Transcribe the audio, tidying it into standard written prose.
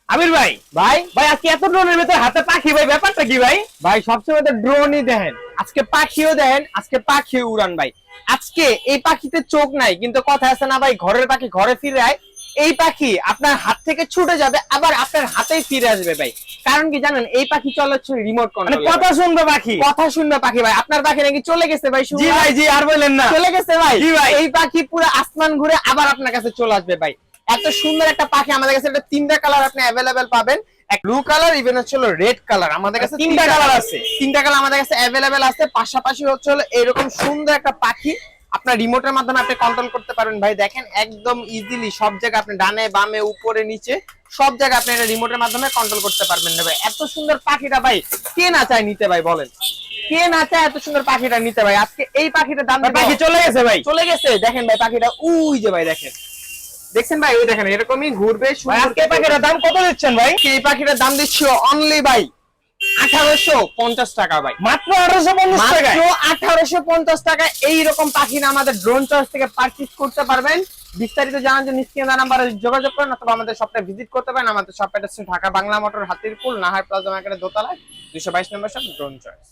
আমির ভাই, ভাই ভাই আজকে এত ড্রোনের ভেতর হাতে পাখি ভাই, ব্যাপারটা কি ভাই? ভাই সবসময় তো ড্রোনই দেখেন, আজকে পাখিও দেখেন, আজকে পাখিও উড়ান ভাই। আজকে এই পাখিতে চোখ নাই, কিন্তু কথা আছে না ভাই, ঘরের পাখি ঘরে ফিরে আয়। এই পাখি আপনার হাত থেকে ছুটে যাবে, আবার আপনার হাতেই ফিরে আসবে ভাই। কারণ কি জানেন, এই পাখি চলে হচ্ছে রিমোট মানে কন্ট্রোল। কথা শুনবে পাখি? কথা শুনবে পাখি ভাই। আপনার পাখি নাকি চলে গেছে ভাই? জি ভাই, জি, আর বললেন না। চলে গেছে ভাই? জি ভাই। এই পাখি পুরো আসমান ঘুরে আবার আপনার কাছে চলে আসবে ভাই। এত সুন্দর একটা পাখি আমাদের কাছে, এটা তিনটা কালার আপনি অ্যাভেলেবেল পাবেন। এক ব্লু কালার, ইভেন হচ্ছে রেড কালার। আমাদের কাছে তিনটা কালার আছে। তিনটা কালার আমাদের কাছে অ্যাভেলেবেল আছে। পাশাপাশি হচ্ছে এরকম সুন্দর একটা পাখি আপনার রিমোটের মাধ্যমে আপনি কন্ট্রোল করতে পারবেন ভাই। দেখেন একদম ইজিলি সব জায়গায় আপনি ডানে বামে উপরে নিচে সব জায়গায় আপনি এটা রিমোটের মাধ্যমে কন্ট্রোল করতে পারবেন না ভাই। এত সুন্দর পাখিটা ভাই কে না চায় নিতে ভাই, বলেন কে না চায় এত সুন্দর পাখিটা নিতে ভাই? আজকে এই পাখিটার দাম ভাই, পাখি চলে গেছে ভাই। চলে গেছে। দেখেন ভাই পাখিটা উই যে ভাই, দেখেন দেখছেন ভাই, ওই দেখেন এরকমই ঘুরবে। ভাই আজকে এই পাখিটার দাম কত দিচ্ছেন ভাই? এই পাখিটার দাম দিচ্ছি অনলি ভাই 1850 টাকা ভাই। মাত্র 1850 টাকায়? মাত্র 1850 টাকায় এইরকম পাখি না আমাদের ড্রোন চয়েস থেকে পারচেজ করতে পারবেন। বিস্তারিত জানার জন্য স্ক্রিনে দেওয়া নাম্বারে যোগাযোগ করেন, অথবা আমাদের শপটা ভিজিট করতে পারেন। আমাদের শপটা হচ্ছে ঢাকা বাংলা মোটর, হাতিরপুল, নাহার প্লাজা মার্কেটের দোতলায়, 222 নম্বর শপ, ড্রোন চয়েস।